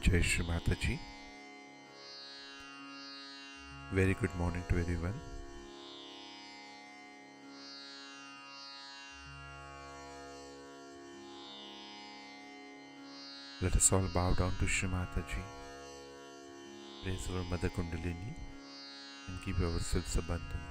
Jai Shri Mataji. Very good morning to everyone. Let us all bow down to Shri Mataji, praise our Mother Kundalini and keep ourselves abundant.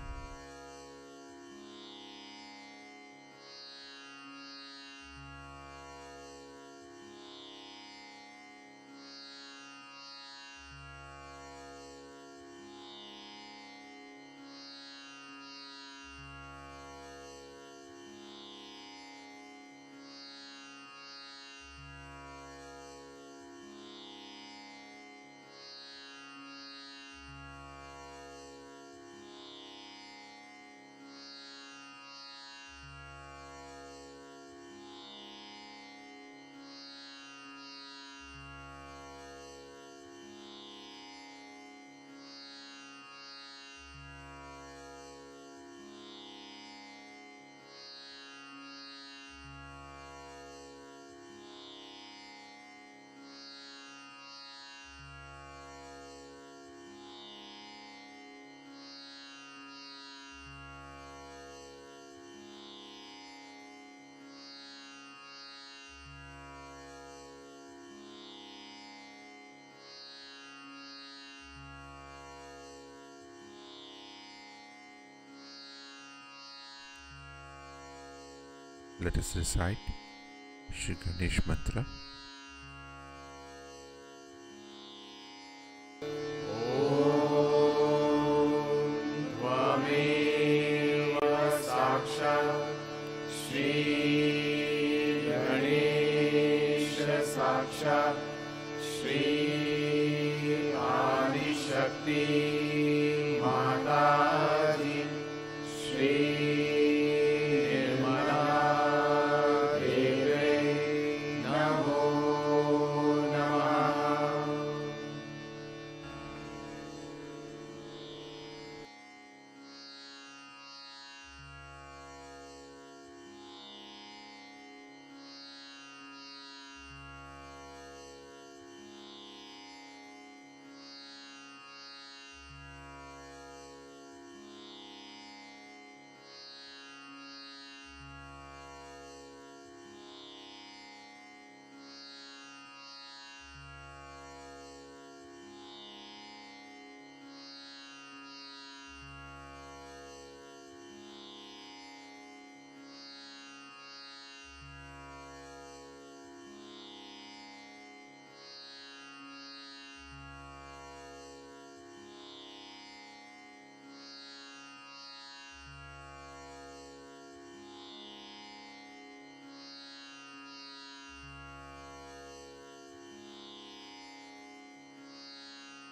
Let us recite Shri Ganesh Mantra. त्वमेव साक्षात् श्री गणेश साक्षात् श्री आदिशक्ति माताजी श्री निर्मला देवे नमो नमः।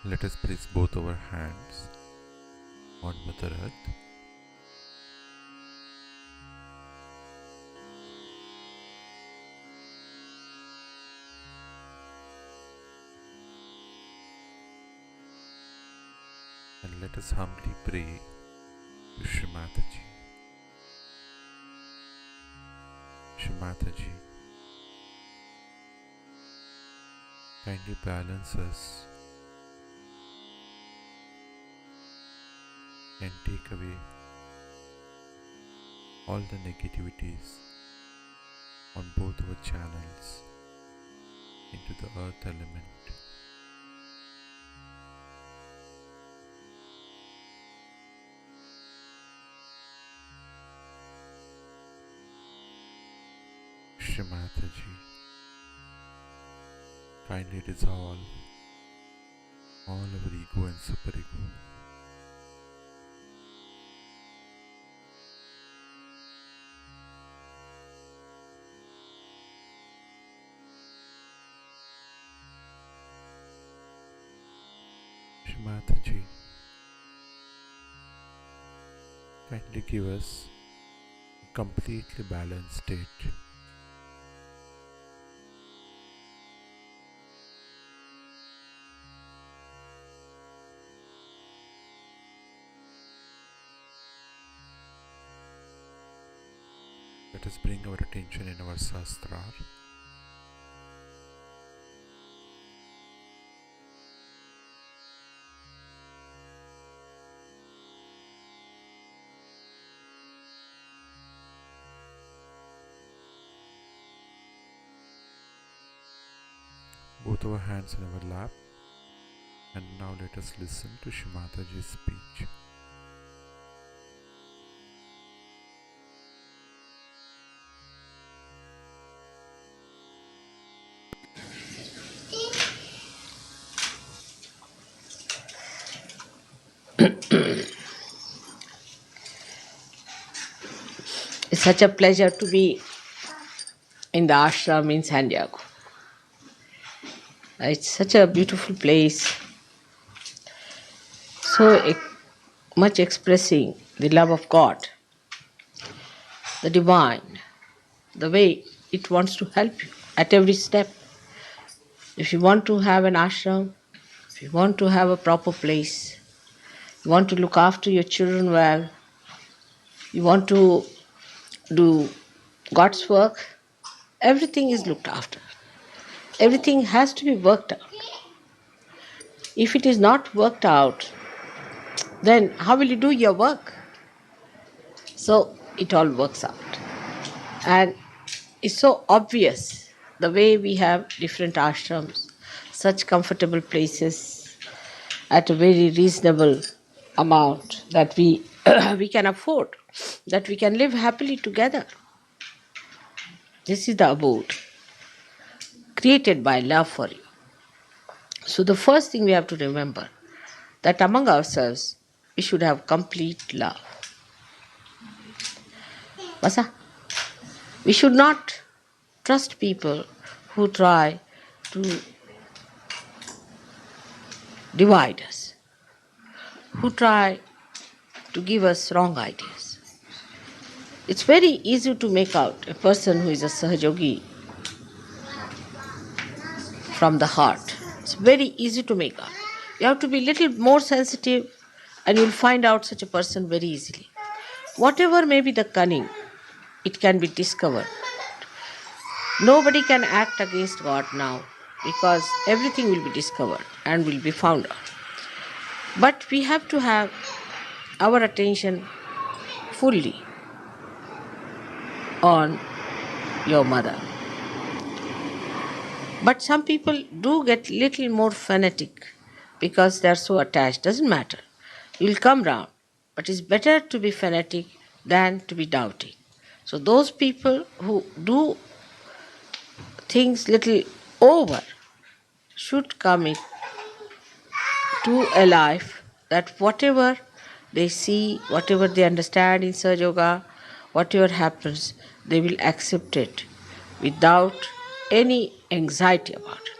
Let us place both our hands on Mother Earth. And let us humbly pray to Shri Mataji. Shri Mataji, kindly balance us and take away all the negativities on both our channels into the earth element. Shri Mataji, kindly dissolve all our ego and superego. Shri Mataji, kindly give us a completely balanced state. Let us bring our attention in our Sahasrara. both our hands in our lap, and now let us listen to Shri Mataji's speech. It's such a pleasure to be in the ashram in San Diego. It's such a beautiful place, so much expressing the love of God, the divine, the way it wants to help you at every step. If you want to have an ashram, if you want to have a proper place, you want to look after your children well, you want to do God's work, everything is looked after. Everything has to be worked out. If it is not worked out, then how will you do your work? So it all works out. And it's so obvious the way we have different ashrams, such comfortable places at a very reasonable amount that we we can afford, that we can live happily together. This is the abode created by love for you. So the first thing we have to remember, that among ourselves we should have complete love. Basa? We should not trust people who try to divide us, who try to give us wrong ideas. It's very easy to make out a person who is a Sahajogi from the heart. It's very easy to make out. You have to be a little more sensitive and you'll find out such a person very easily. Whatever may be the cunning, it can be discovered. Nobody can act against God now because everything will be discovered and will be found out. But we have to have our attention fully on your mother. But some people do get little more fanatic because they are so attached. Doesn't matter. You'll come round. But it's better to be fanatic than to be doubting. So those people who do things little over should come into a life that whatever they see, whatever they understand in Sahaja Yoga, whatever happens, they will accept it without any anxiety about it.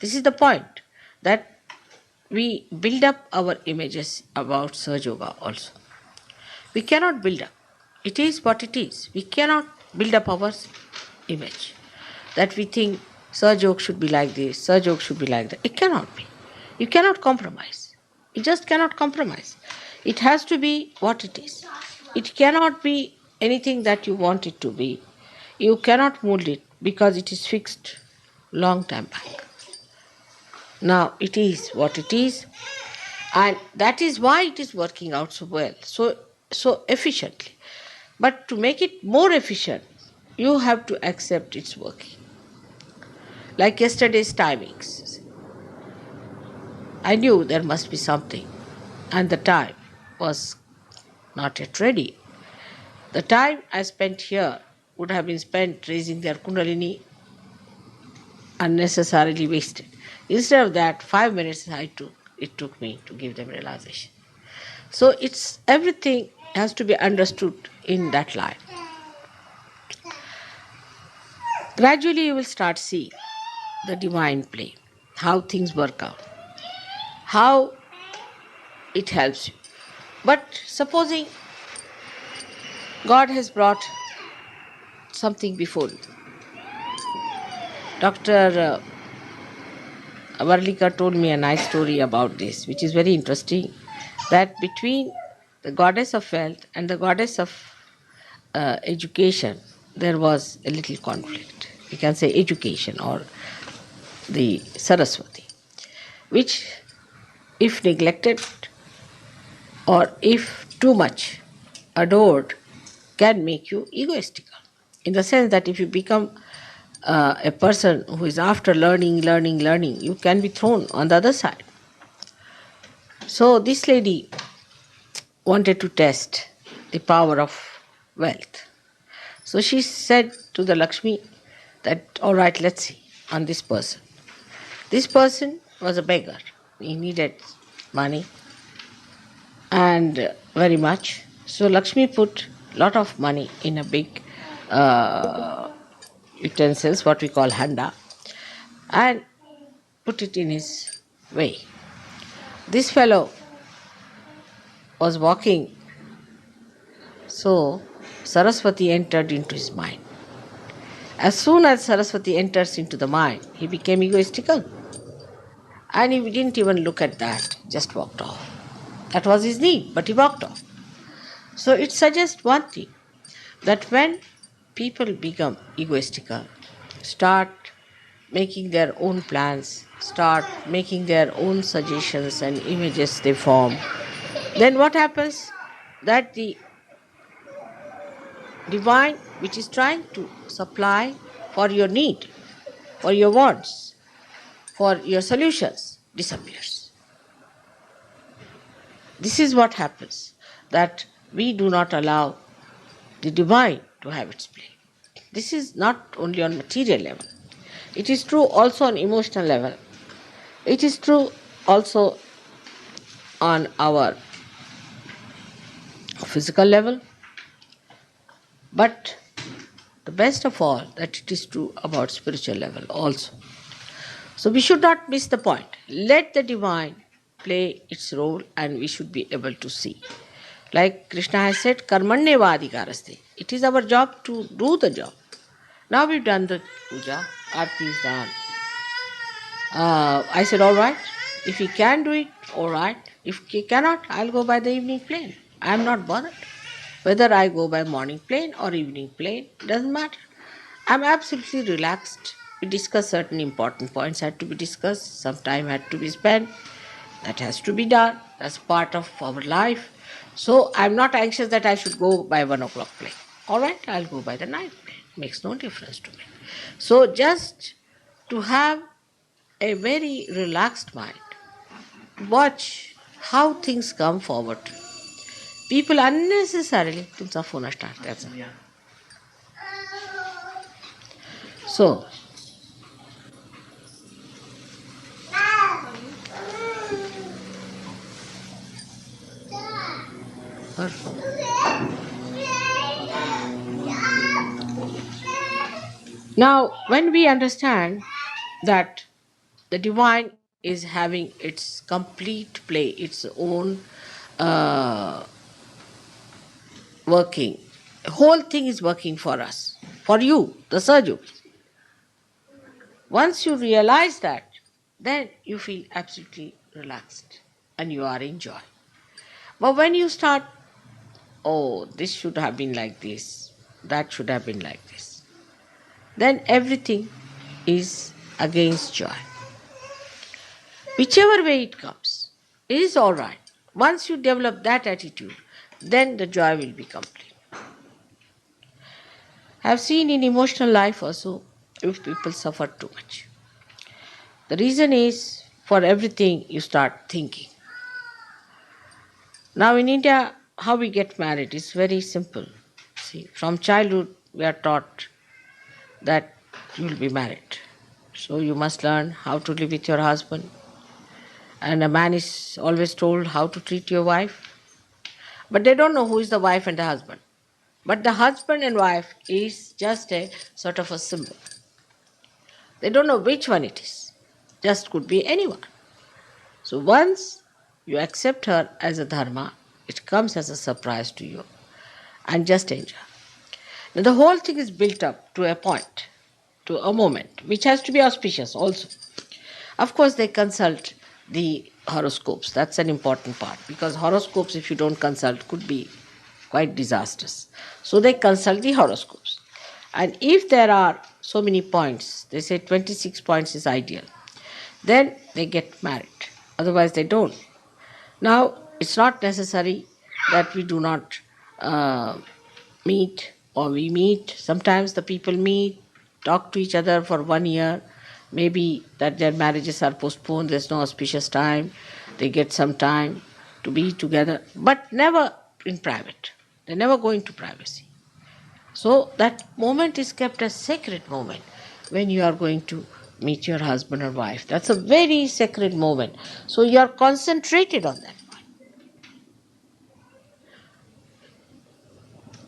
This is the point, that we build up our images about Sahaja Yoga also. We cannot build up. It is what it is. We cannot build up our image. That we think Sahaja Yoga should be like this, Sahaja Yoga should be like that. It cannot be. You cannot compromise. You just cannot compromise. It has to be what it is. It cannot be anything that you want it to be. You cannot mold it because it is fixed long time back. Now it is what it is, and that is why it is working out so well, so efficiently. But to make it more efficient, you have to accept its working. Like yesterday's timings. I knew there must be something, and the time was not yet ready. The time I spent here would have been spent raising their Kundalini, unnecessarily wasted. Instead of that, 5 minutes it took me to give them realization. So it's everything has to be understood in that light. Gradually you will start seeing the divine play, how things work out, how it helps you. But supposing God has brought something before you. Dr. Varlika told me a nice story about this, which is very interesting, that between the goddess of wealth and the goddess of education, there was a little conflict. We can say education or the Saraswati, which if neglected or if too much adored can make you egoistical. In the sense that if you become a person who is after learning, you can be thrown on the other side. So this lady wanted to test the power of wealth. So she said to the Lakshmi that, all right, let's see on this person. This person was a beggar. He needed money and very much. So Lakshmi put lot of money in a big utensils, what we call handa, and put it in his way. This fellow was walking, so Saraswati entered into his mind. As soon as Saraswati enters into the mind, he became egoistical. And he didn't even look at that, just walked off. That was his need, but he walked off. So it suggests one thing, that when people become egoistical, start making their own plans, start making their own suggestions and images they form, then what happens? That the divine, which is trying to supply for your need, for your wants, for your solutions, disappears. This is what happens, that we do not allow the divine to have its play. This is not only on material level. It is true also on emotional level. It is true also on our physical level. But the best of all, that it is true about spiritual level also. So we should not miss the point. Let the divine play its role and we should be able to see. Like Krishna has said, karmanye adhikaraste. It is our job to do the job. Now we've done the puja, aarti is done. I said, all right, if he can do it, all right. If he cannot, I'll go by the evening plane. I'm not bothered. Whether I go by morning plane or evening plane, doesn't matter. I'm absolutely relaxed. We discuss certain important points had to be discussed, some time had to be spent, that has to be done, that's part of our life. So I'm not anxious that I should go by 1 o'clock plane. All right, I'll go by the night plane. Makes no difference to me. So just to have a very relaxed mind, watch how things come forward. People unnecessarily, तुमचा phone असणार त्याचा. So, now when we understand that the divine is having its complete play, its own working, the whole thing is working for us, for you, the Sarju. Once you realize that, then you feel absolutely relaxed and you are in joy. But when you start, oh, this should have been like this, that should have been like this, then everything is against joy. Whichever way it comes, it is all right. Once you develop that attitude, then the joy will be complete. I have seen in emotional life also, if people suffer too much. The reason is, for everything you start thinking. Now in India, how we get married is very simple. See, from childhood we are taught that you will be married. So you must learn how to live with your husband. And a man is always told how to treat your wife. But they don't know who is the wife and the husband. But the husband and wife is just a sort of a symbol. They don't know which one it is. Just could be anyone. So once you accept her as a dharma, it comes as a surprise to you. And just enjoy. Now the whole thing is built up to a point, to a moment, which has to be auspicious also. Of course, they consult the horoscopes. That's an important part, because horoscopes, if you don't consult, could be quite disastrous. So they consult the horoscopes. And if there are so many points, they say 26 points is ideal, then they get married. Otherwise they don't. Now, it's not necessary that we do not meet, or we meet. Sometimes the people meet talk to each other for 1 year, maybe that their marriages are postponed, there's no auspicious time, they get some time to be together, but never in private. They never go into privacy. So that moment is kept as sacred moment when you are going to meet your husband or wife. That's a very sacred moment. So you are concentrated on that.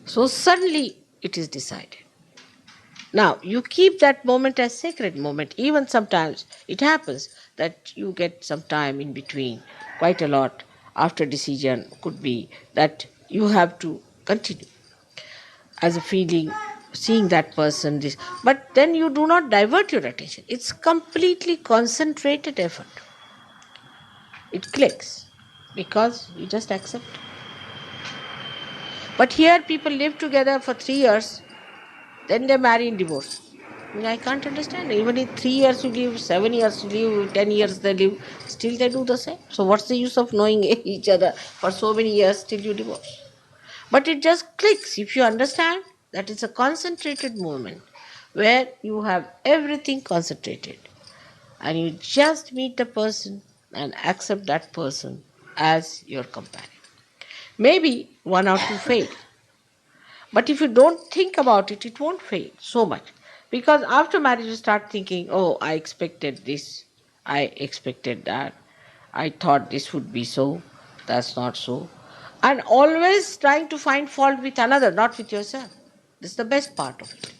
So suddenly it is decided. Now you keep that moment as sacred moment. Even sometimes it happens that you get some time in between, quite a lot after decision could be that you have to continue as a feeling, seeing that person, this. But then you do not divert your attention. It's completely concentrated effort. It clicks because you just accept. But here people live together for 3 years, then they marry and divorce. I can't understand. Even in 3 years you live, 7 years you live, 10 years they live, still they do the same. So what's the use of knowing each other for so many years till you divorce? But it just clicks if you understand that it's a concentrated moment where you have everything concentrated and you just meet the person and accept that person as your companion. Maybe one or two fail, but if you don't think about it, it won't fail so much. Because after marriage, you start thinking, oh, I expected this, I expected that, I thought this would be so, that's not so. And always trying to find fault with another, not with yourself. This is the best part of it.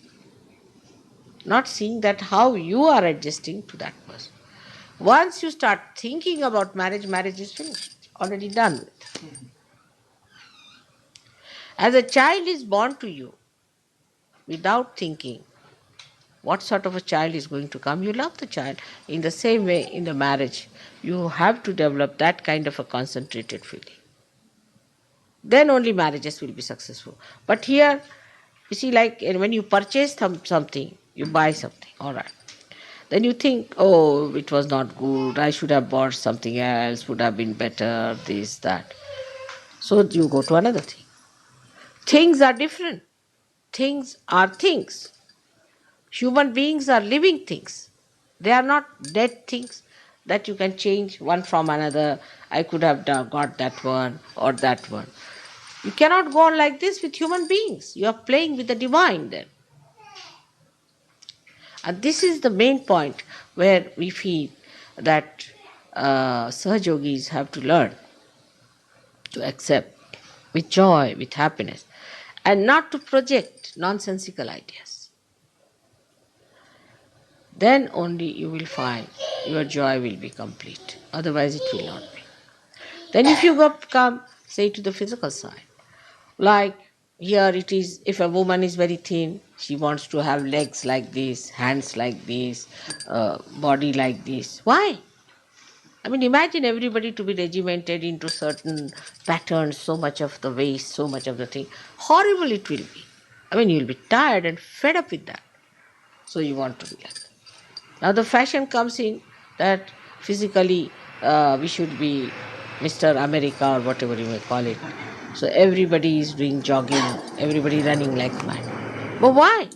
Not seeing that how you are adjusting to that person. Once you start thinking about marriage, marriage is finished, already done with. As a child is born to you, without thinking what sort of a child is going to come, you love the child. In the same way, in the marriage, you have to develop that kind of a concentrated feeling. Then only marriages will be successful. But here, you see, like when you purchase something, you buy something, all right. Then you think, oh, it was not good, I should have bought something else, would have been better, this, that. So you go to another thing. Things are different. Things are things. Human beings are living things. They are not dead things that you can change one from another. I could have got that one or that one. You cannot go on like this with human beings. You are playing with the divine then. And this is the main point where we feel that Sahaja Yogis have to learn to accept with joy, with happiness, and not to project nonsensical ideas. Then only you will find your joy will be complete. Otherwise it will not be. Then if you come, say, to the physical side, like here it is, if a woman is very thin, she wants to have legs like this, hands like this, body like this. Why? I mean, imagine everybody to be regimented into certain patterns, so much of the waist, so much of the thing. Horrible it will be. I mean, you'll be tired and fed up with that. So you want to be like that. Now the fashion comes in that physically we should be Mr. America or whatever you may call it. So everybody is doing jogging, everybody running like mad. But why?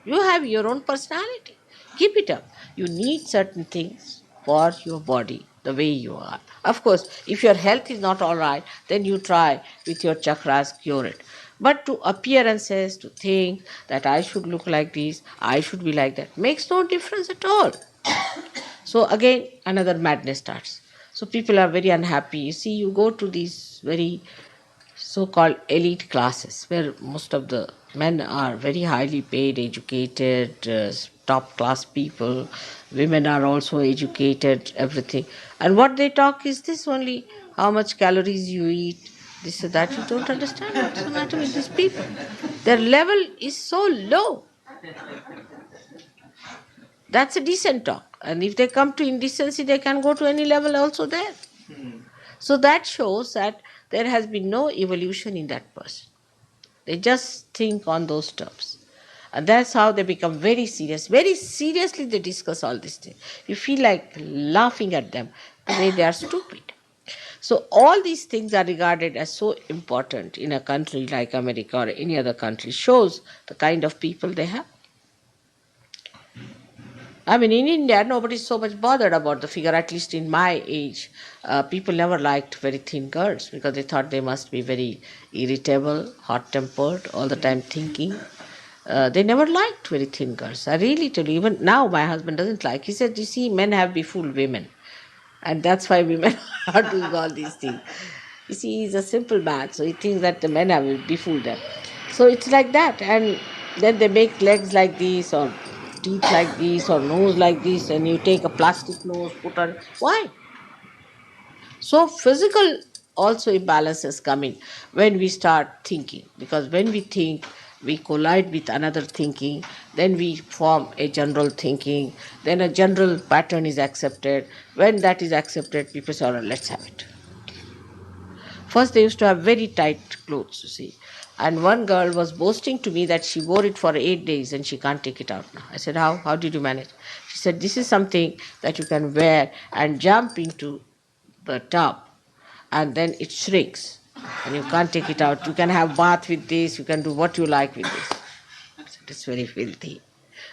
You have your own personality. Keep it up. You need certain things for your body, the way you are. Of course, if your health is not all right, then you try with your chakras, cure it. But to appearances, to think that I should look like this, I should be like that, makes no difference at all. So again, another madness starts. So people are very unhappy. You see, you go to these very so-called elite classes where most of the men are very highly paid, educated, top class people. Women are also educated, everything. And what they talk is this only, how much calories you eat, this or that. You don't understand what's the matter with these people. Their level is so low. That's a decent talk. And if they come to indecency, they can go to any level also there. So that shows that there has been no evolution in that person. They just think on those terms. And that's how they become very serious. Very seriously they discuss all these things. You feel like laughing at them, the way they are stupid. So all these things are regarded as so important in a country like America or any other country. Shows the kind of people they have. I mean, in India, nobody's so much bothered about the figure, at least in my age. People never liked very thin girls because they thought they must be very irritable, hot tempered, all the time thinking. They never liked very thin girls. I really tell you, even now my husband doesn't like. He said, you see, men have befooled women. And that's why women are doing all these things. You see, he's a simple man, so he thinks that the men have befooled them. So it's like that. And then they make legs like this, or teeth like this, or nose like this, and you take a plastic nose, put on. Why? So physical also imbalances come in when we start thinking, because when we think, we collide with another thinking, then we form a general thinking, then a general pattern is accepted. When that is accepted, people say, all right, let's have it. First, they used to have very tight clothes, you see. And one girl was boasting to me that she wore it for 8 days and she can't take it out now. I said, how? How did you manage? She said, this is something that you can wear and jump into the tub, and then it shrinks and you can't take it out. You can have bath with this, you can do what you like with this. I said, it's very filthy.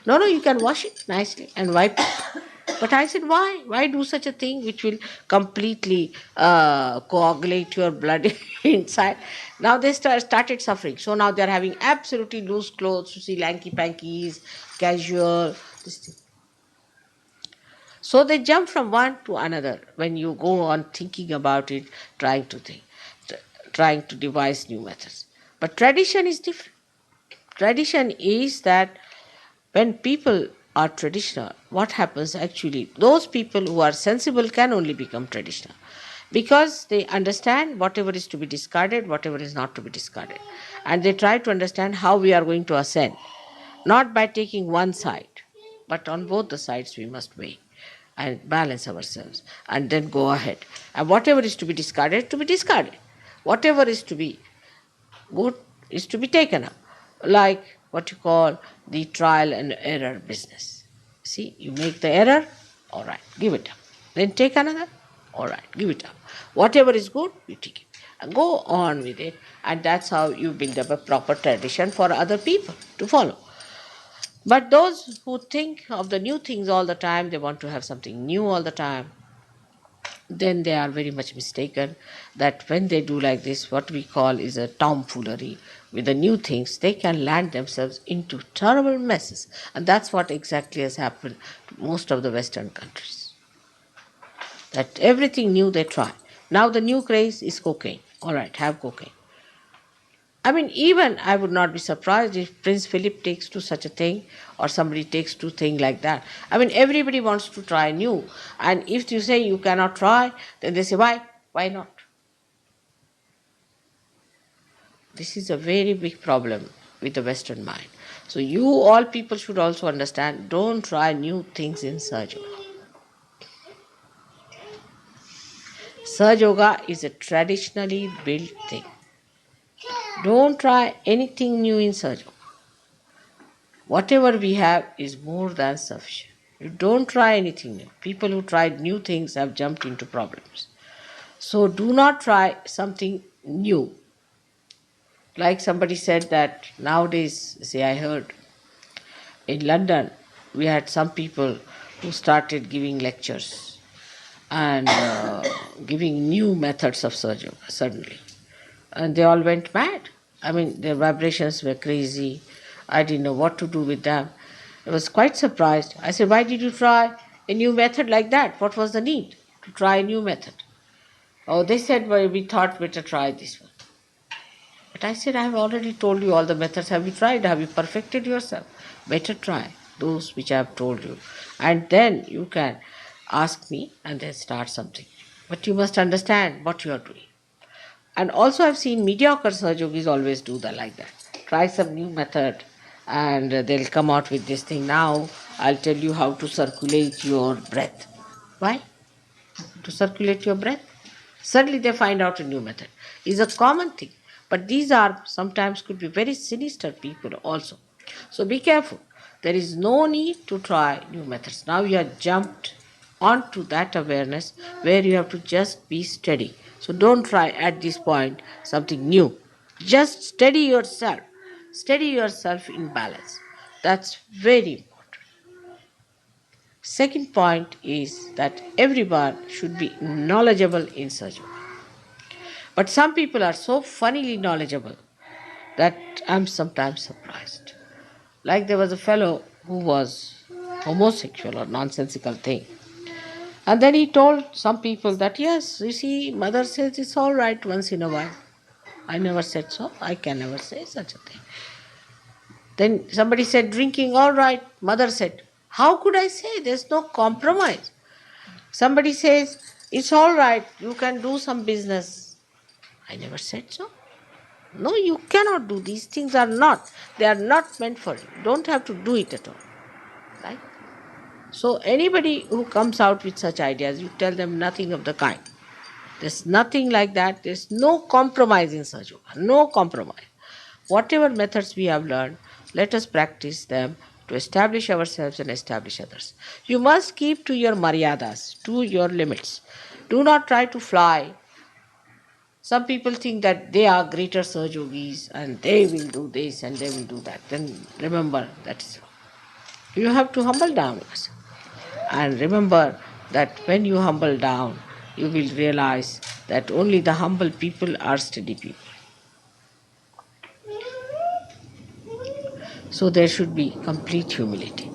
No, you can wash it nicely and wipe it. But I said, why? Why do such a thing which will completely coagulate your blood inside? Now they started suffering. So now they're having absolutely loose clothes, you see, lanky pankies, casual, this thing. So they jump from one to another when you go on thinking about it, trying to think, trying to devise new methods. But tradition is different. Tradition is that when people are traditional, what happens actually? Those people who are sensible can only become traditional because they understand whatever is to be discarded, whatever is not to be discarded. And they try to understand how we are going to ascend, not by taking one side, but on both the sides we must weigh and balance ourselves and then go ahead. And whatever is to be discarded, to be discarded. Whatever is to be good is to be taken up. Like what you call the trial and error business. See, you make the error, all right, give it up. Then take another, all right, give it up. Whatever is good, you take it. And go on with it, and that's how you build up a proper tradition for other people to follow. But those who think of the new things all the time, they want to have something new all the time, then they are very much mistaken that when they do like this, what we call is a tomfoolery with the new things, they can land themselves into terrible messes. And that's what exactly has happened to most of the Western countries. That everything new they try. Now the new craze is cocaine. All right, have cocaine. I mean, even I would not be surprised if Prince Philip takes to such a thing or somebody takes to thing like that. I mean, everybody wants to try new. And if you say you cannot try, then they say, why? Why not? This is a very big problem with the Western mind. So you all people should also understand, don't try new things in Sahaja Yoga. Sahaja Yoga is a traditionally built thing. Don't try anything new in Sahaja Yoga. Whatever we have is more than sufficient. You don't try anything new. People who tried new things have jumped into problems. So do not try something new. Like somebody said that nowadays, say I heard in London, we had some people who started giving lectures and giving new methods of surgery suddenly. And they all went mad. I mean, their vibrations were crazy. I didn't know what to do with them. I was quite surprised. I said, why did you try a new method like that? What was the need to try a new method? Oh, they said, well, we thought better try this one. But I said, I have already told you all the methods. Have you tried? Have you perfected yourself? Better try those which I have told you. And then you can ask me and then start something. But you must understand what you are doing. And also I've seen mediocre Sahaja Yogis always do that like that. Try some new method and they'll come out with this thing. Now I'll tell you how to circulate your breath. Why? To circulate your breath? Suddenly they find out a new method. It's a common thing. But these are sometimes could be very sinister people also. So be careful. There is no need to try new methods. Now you have jumped onto that awareness where you have to just be steady. So don't try at this point something new. Just steady yourself. Steady yourself in balance. That's very important. Second point is that everyone should be knowledgeable in Sahaja Yoga. But some people are so funnily knowledgeable that I'm sometimes surprised. Like there was a fellow who was homosexual or nonsensical thing. And then he told some people that yes, you see, mother says it's all right once in a while. I never said so. I can never say such a thing. Then somebody said drinking, all right. Mother said, how could I say? There's no compromise. Somebody says, it's all right, you can do some business. I never said so. No, you cannot do. These things are not. They are not meant for you. Don't have to do it at all. Right? So anybody who comes out with such ideas, you tell them nothing of the kind. There's nothing like that. There's no compromise in Sahaja Yoga. No compromise. Whatever methods we have learned, let us practice them to establish ourselves and establish others. You must keep to your maryadas, to your limits. Do not try to fly. Some people think that they are greater Sahaja Yogis and they will do this and they will do that. Then remember that is wrong. You have to humble down yourself. And remember that when you humble down, you will realize that only the humble people are steady people. So there should be complete humility.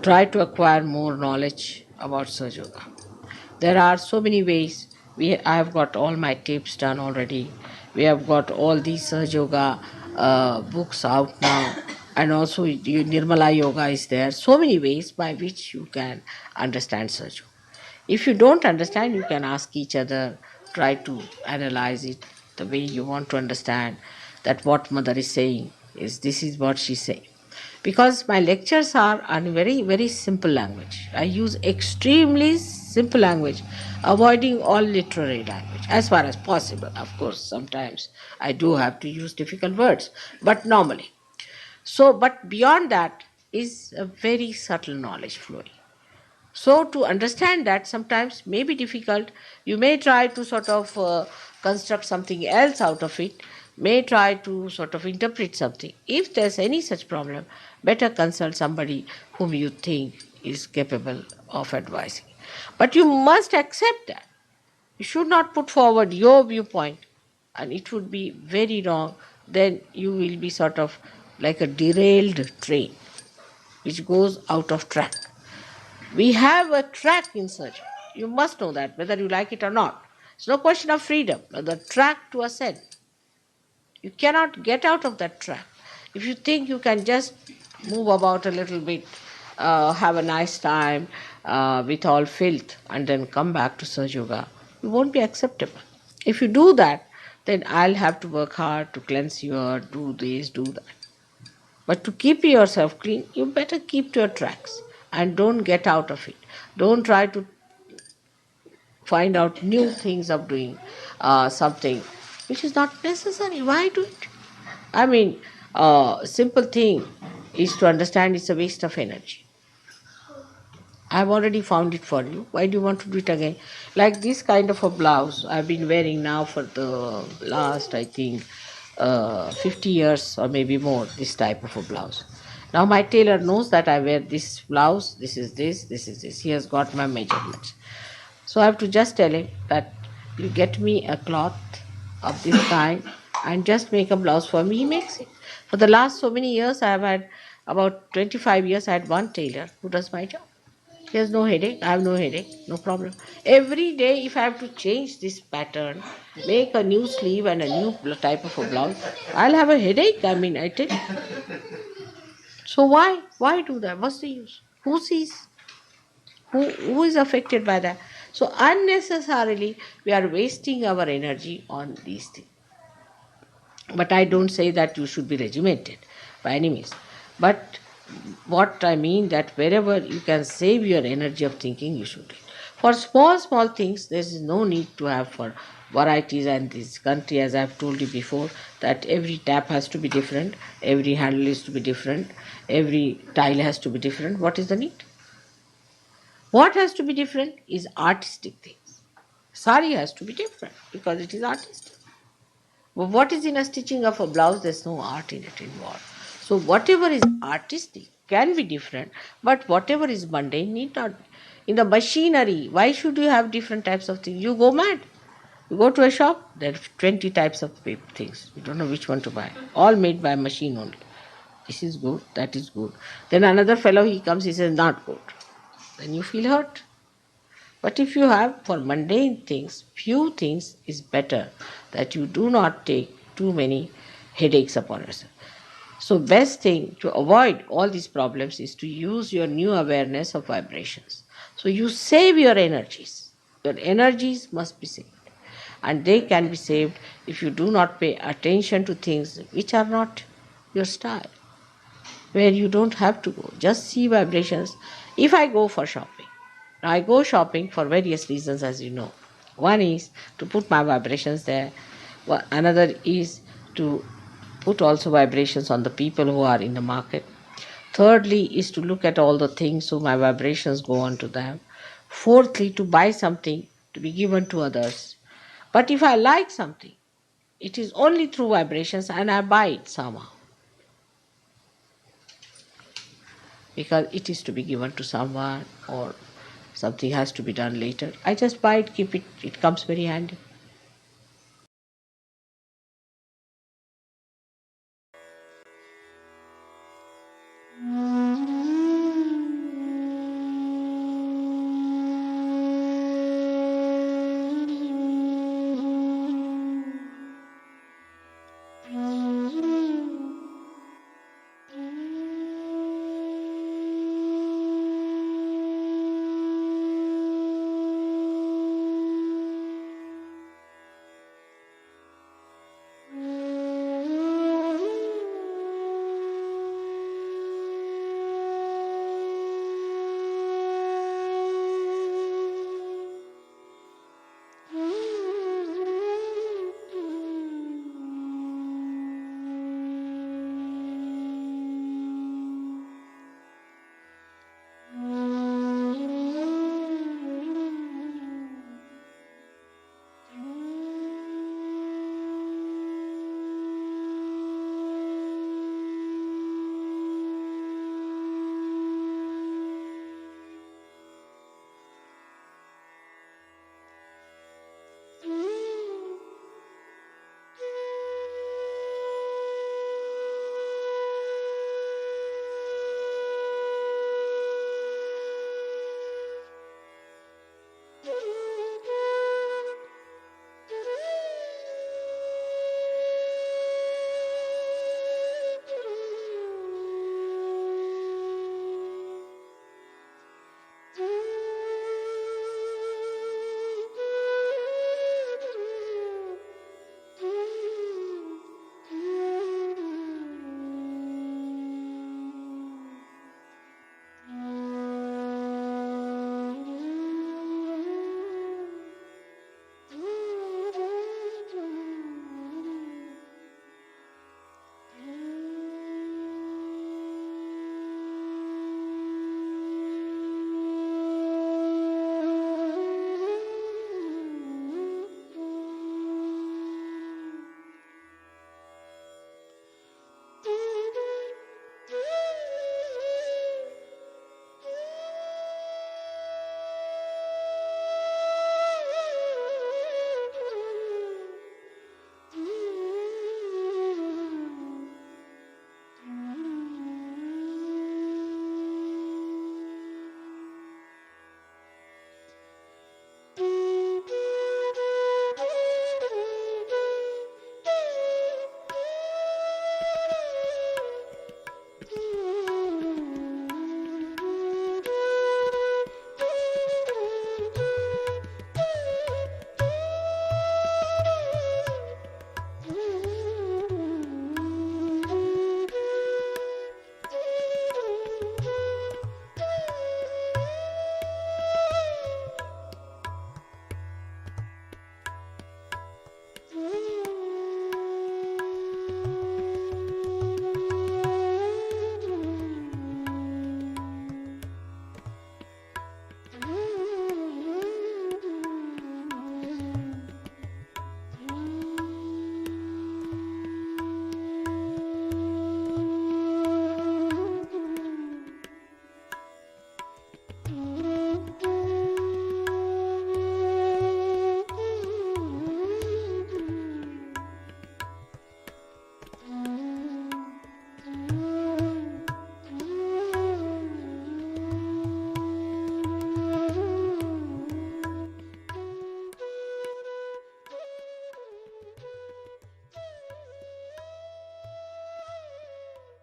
Try to acquire more knowledge about Sahaja Yoga. There are so many ways. I have got all my tapes done already. We have got all these Sahaja Yoga books out now. And also Nirmala Yoga is there. So many ways by which you can understand Sahaja Yoga. If you don't understand, you can ask each other, try to analyze it the way you want to understand that what mother is saying is this is what she's saying. Because my lectures are on very, very simple language. I use extremely simple language, avoiding all literary language as far as possible. Of course, sometimes I do have to use difficult words, but normally. So, but beyond that is a very subtle knowledge flowing. So, to understand that sometimes may be difficult. You may try to sort of construct something else out of it, may try to sort of interpret something. If there's any such problem, better consult somebody whom you think is capable of advising. But you must accept that. You should not put forward your viewpoint, and it would be very wrong. Then you will be sort of like a derailed train which goes out of track. We have a track in Sahaja. You must know that, whether you like it or not. It's no question of freedom, but the track to ascend. You cannot get out of that track. If you think you can just move about a little bit, have a nice time with all filth, and then come back to Sahaja Yoga, you won't be acceptable. If you do that, then I'll have to work hard to cleanse you or do this, do that. But to keep yourself clean, you better keep to your tracks and don't get out of it. Don't try to find out new things of doing something which is not necessary. Why do it? I mean, simple thing is to understand it's a waste of energy. I've already found it for you. Why do you want to do it again? Like this kind of a blouse I've been wearing now for the last, I think, 50 years or maybe more, this type of a blouse. Now my tailor knows that I wear this blouse, this is this, this is this. He has got my measurements. So I have to just tell him that you get me a cloth of this kind and just make a blouse for me. He makes it. For the last so many years, I have had about 25 years, I had one tailor who does my job. He has no headache, I have no headache, no problem. Every day, if I have to change this pattern, make a new sleeve and a new type of a blouse, I'll have a headache. I mean, I tell you. So why? Why do that? What's the use? Who sees? Who is affected by that? So unnecessarily, we are wasting our energy on these things. But I don't say that you should be regimented by any means. But what I mean that wherever you can save your energy of thinking, you should. For small, small things, there is no need to have for varieties. And this country, as I've told you before, that every tap has to be different, every handle is to be different, every tile has to be different. What is the need? What has to be different is artistic things. Sari has to be different because it is artistic. But what is in a stitching of a blouse? There's no art in it involved. So whatever is artistic can be different, but whatever is mundane need not. In the machinery, why should you have different types of things? You go mad. You go to a shop, there are 20 types of things. You don't know which one to buy. All made by machine only. This is good, that is good. Then another fellow, he comes, he says, not good. Then you feel hurt. But if you have for mundane things, few things is better, that you do not take too many headaches upon yourself. So best thing to avoid all these problems is to use your new awareness of vibrations. So you save your energies. Your energies must be saved. And they can be saved if you do not pay attention to things which are not your style, where you don't have to go. Just see vibrations. If I go for shopping, now I go shopping for various reasons, as you know. One is to put my vibrations there. Another is to put also vibrations on the people who are in the market. Thirdly is to look at all the things so my vibrations go on to them. Fourthly, to buy something to be given to others. But if I like something, it is only through vibrations and I buy it somehow, because it is to be given to someone or something has to be done later. I just buy it, keep it, it comes very handy.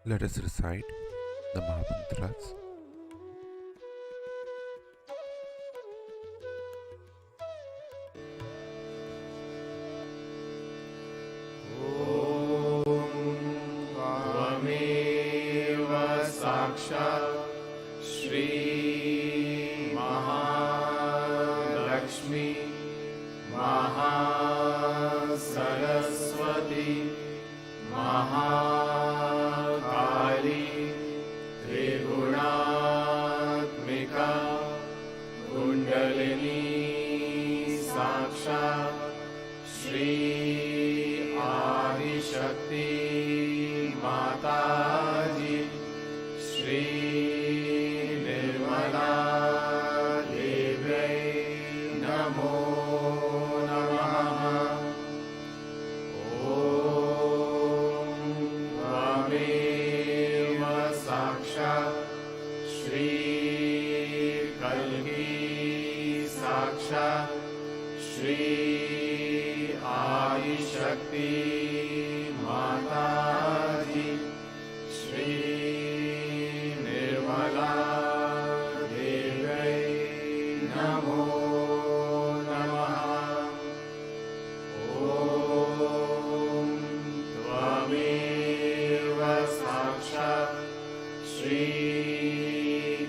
Let us recite the Mahamantras. त्वमेव साक्षात् श्री महालक्ष्मी महासरस्वती महाकाली त्रिगुणात्मिका कुण्डलिनी साक्षात् श्री आदिशक्ति माताजी श्री निर्मला देव्यै नमो नमः। ॐ त्वमेव साक्षात् श्री कल्की साक्षात् श्री आदिशक्ति माताजी श्री निर्मला देव्यै नमो नमः। ॐ त्वमेव साक्षात् श्री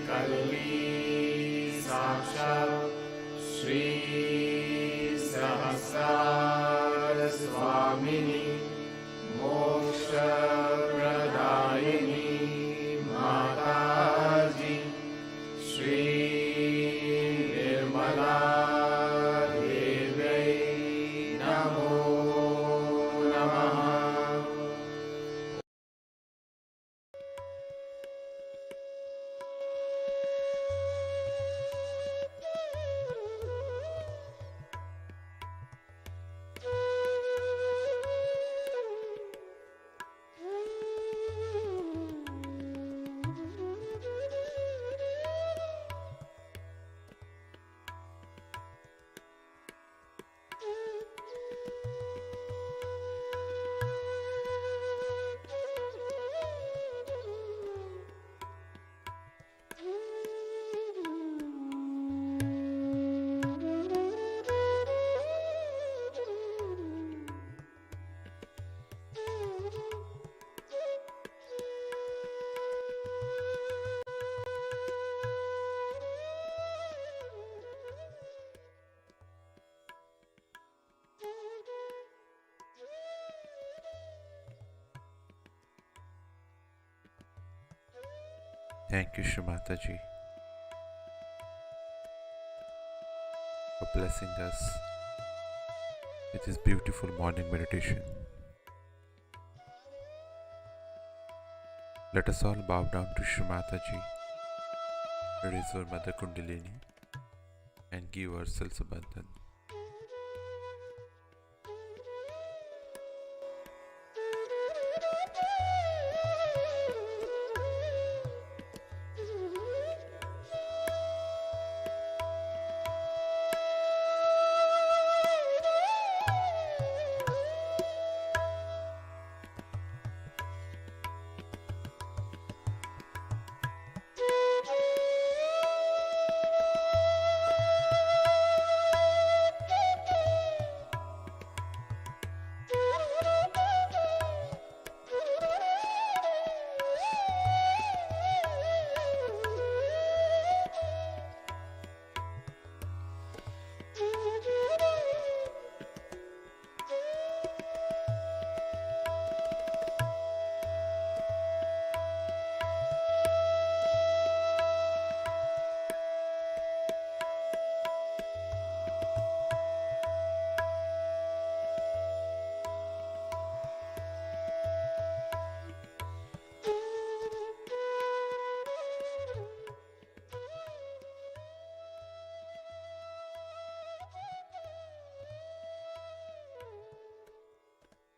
कल्की साक्षात् श्री सहस्रार स्वामिनी मोक्षप्रदायिनी माताजी श्री निर्मला देव्यै नमो नमः। Thank you, Shri Mataji, for blessing us with this beautiful morning meditation. Let us all bow down to Shri Mataji, raise our Mother Kundalini, and give ourselves a bandhan.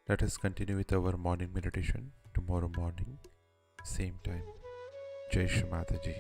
Let us continue with our morning meditation tomorrow morning, same time. Jai Shri Mataji.